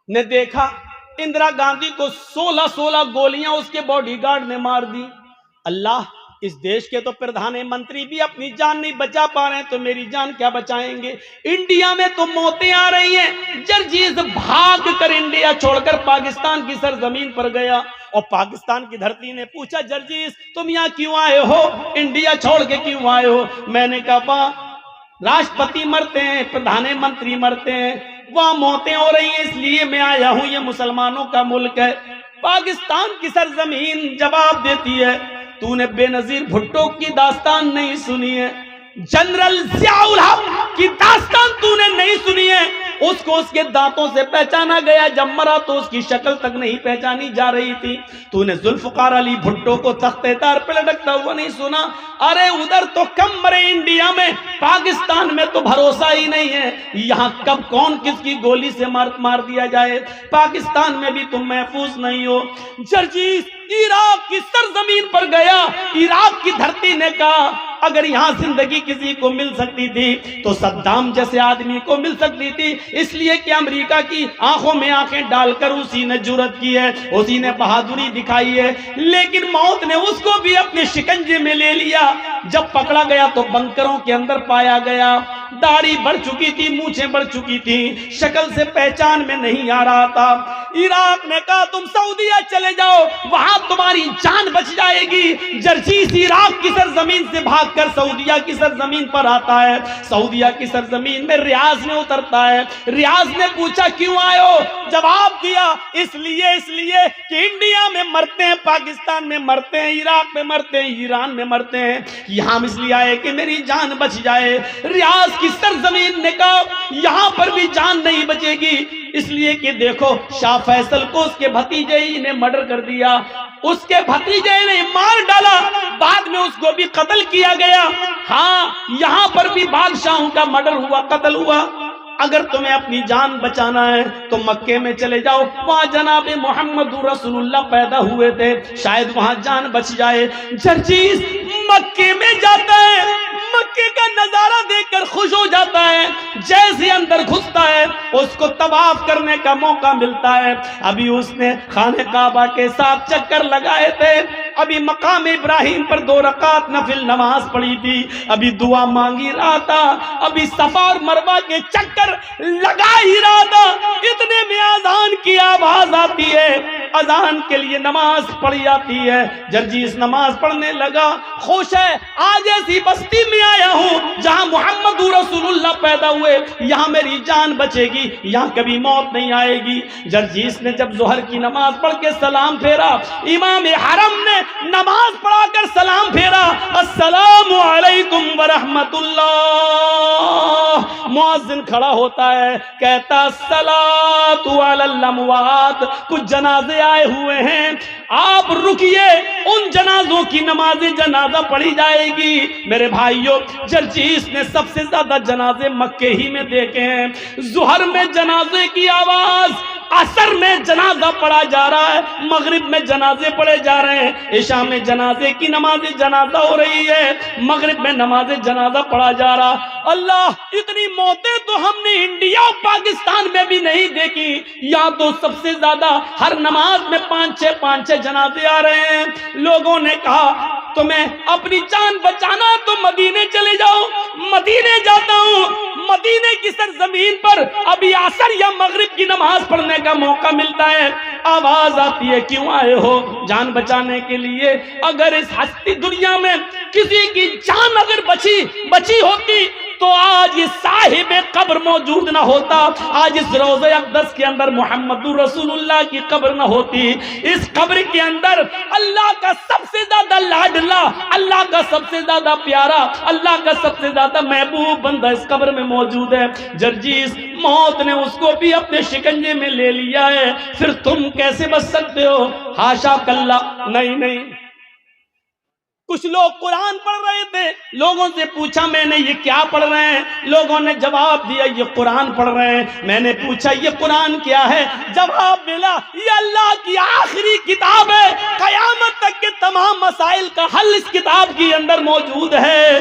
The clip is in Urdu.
نے دیکھا اندرا گاندھی کو 16 گولیاں اس کے باڈی گارڈ نے مار دی. اللہ، اس دیش کے تو پردھان منتری بھی اپنی جان نہیں بچا پا رہے ہیں تو میری جان کیا بچائیں گے؟ انڈیا میں تو موتیں آ رہی ہیں. جرجیز بھاگ کر انڈیا چھوڑ کر پاکستان کی سرزمین پر گیا اور پاکستان کی دھرتی نے پوچھا جرجیز تم یہاں کیوں آئے ہو، انڈیا چھوڑ کے کیوں آئے ہو؟ میں نے کہا راشٹرپتی مرتے ہیں، پردھان منتری مرتے ہیں، وہاں موتیں ہو رہی ہیں، اس لیے میں آیا ہوں، یہ مسلمانوں کا ملک ہے. پاکستان کی سرزمین جواب دیتی ہے تو نے بے نظیر بھٹو کی داستان نہیں سنی ہے، جنرل ضیاء الحق کی داستان تو نے نہیں سنی ہے. اس کو اس کے دانتوں سے پہچانا گیا، جب مرا تو اس کی شکل تک نہیں پہچانی جا رہی تھی. تو نے ذوالفقار علی بھٹو کو تختے تار پہ لٹکتا ہوا نہیں سنا. ارے ادھر تو کم مرے انڈیا میں، پاکستان میں تو بھروسہ ہی نہیں ہے، یہاں کب کون کس کی گولی سے مار دیا جائے. پاکستان میں بھی تم محفوظ نہیں ہو. جرجیز عراق کی سرزمین پر گیا، عراق کی دھرتی نے کہا اگر یہاں زندگی کسی کو مل سکتی تھی تو صدام جیسے آدمی کو مل سکتی تھی، اس لیے کہ امریکہ کی آنکھوں میں آنکھیں ڈال کر اسی نے جرأت کی ہے، اسی نے بہادری دکھائی ہے. لیکن موت نے اس کو بھی اپنے شکنجے میں لے لیا. جب پکڑا گیا تو بنکروں کے اندر پایا گیا، داڑھی بڑھ چکی تھی، مونچھیں بڑھ چکی تھی، شکل سے پہچان میں نہیں آ رہا تھا. عراق نے کہا تم سعودیہ چلے جاؤ، وہاں تمہاری جان بچ جائے گی. جرجیز عراق کی سرزمین سے بھاگ کر سعودیہ کی سرزمین پر آتا ہے. سعودیہ کی سرزمین میں ریاض میں اترتا ہے. ریاض نے پوچھا کیوں آئے ہو؟ جواب دیا اس لیے کہ انڈیا میں مرتے ہیں، پاکستان میں مرتے ہیں، عراق میں مرتے ہیں، ایران میں مرتے ہیں، یہاں اس لیے آئے کہ میری جان بچ جائے. ریاض کی سرزمین نے کہا یہاں پر بھی جان نہیں بچے گی، اس لیے کہ دیکھو شاہ فیصل کو اس کے بھتیجے ہی نے مرڈر کر دیا، اس کے بھتیجے نے مار ڈالا، بعد میں اس کو بھی قتل کیا گیا. ہاں یہاں پر بھی بادشاہوں کا مرڈر ہوا، قتل ہوا. اگر تمہیں اپنی جان بچانا ہے تو مکے میں چلے جاؤ، وہاں جناب محمد رسول اللہ پیدا ہوئے تھے، شاید وہاں جان بچ جائے. جرجیز مکے میں جاتا ہے، مکے کا نظارہ دیکھ کر خوش ہو جاتا ہے. جیسے اندر گھستا ہے اس کو طواف کرنے کا موقع ملتا ہے. ابھی اس نے خانہ کعبہ کے ساتھ چکر لگائے تھے، ابھی مقام ابراہیم پر 2 رکعت نفل نماز پڑھی تھی، ابھی دعا مانگی رہا تھا، ابھی صفا اور مروہ کے چکر لگا ہی رہا تھا. اتنے میں اذان کی آواز آتی ہے، اذان کے لیے نماز پڑھی جاتی ہے. جرجیز نماز پڑھنے لگا، خوش ہے آج ایسی بستی میں آیا ہوں جہاں محمد رسول اللہ پیدا ہوئے، یہاں میری جان بچے گی، یہاں کبھی موت نہیں آئے گی. جرجیز نے جب ظہر کی نماز پڑھ کے سلام پھیرا، امام حرم نے نماز پڑھا کر سلام پھیرا، السلام علیکم ورحمت اللہ. مؤذن کھڑا ہوتا ہے، کہتا الصلاۃ علی الاموات، کچھ جنازے آئے ہوئے ہیں، آپ رکیے، ان جنازوں کی نماز جنازہ پڑھی جائے گی. میرے بھائیوں، جرجیز نے سب سے زیادہ جنازے مکے ہی میں دیکھے ہیں. ظہر میں جنازے کی آواز، عصر میں جنازہ پڑھا جا رہا ہے، مغرب میں جنازے پڑھے جا رہے ہیں، عشاء میں جنازے کی نماز جنازہ ہو رہی ہے، مغرب میں نماز جنازہ پڑھا جا رہا. اللہ، اتنی موتیں تو ہم نے انڈیا اور پاکستان میں بھی نہیں دیکھی. یہاں تو سب سے زیادہ ہر نماز میں 5-6 جنازے آ رہے ہیں. لوگوں نے کہا تمہیں اپنی جان بچانا تو مدینے چلے جاؤ. مدینے جاتا ہوں، مدینے کی سرزمین پر ابھی عصر یا مغرب کی نماز پڑھنے کا موقع ملتا ہے. آواز آتی ہے کیوں آئے ہو؟ جان بچانے کے لیے. اگر اس ہستی دنیا میں کسی کی جان اگر بچی ہوتی تو آج یہ صاحب قبر موجود نہ ہوتا، آج اس روضہ اقدس کے اندر محمد رسول اللہ کی قبر نہ ہوتی. اس قبر کے اندر اللہ کا سب سے زیادہ لاڈلا، اللہ کا سب سے زیادہ پیارا، اللہ کا سب سے زیادہ محبوب بندہ اس قبر میں موجود ہے. جرجیز، موت نے اس کو بھی اپنے شکنجے میں لے لیا ہے، پھر تم کیسے بچ سکتے ہو؟ حاشا کلا، نہیں. کچھ لوگ قرآن پڑھ رہے تھے، لوگوں سے پوچھا میں نے یہ کیا پڑھ رہے ہیں؟ لوگوں نے جواب دیا یہ قرآن پڑھ رہے ہیں. میں نے پوچھا یہ قرآن کیا ہے؟ جواب ملا یہ اللہ کی آخری کتاب ہے، قیامت تک کے تمام مسائل کا حل اس کتاب کے اندر موجود ہے.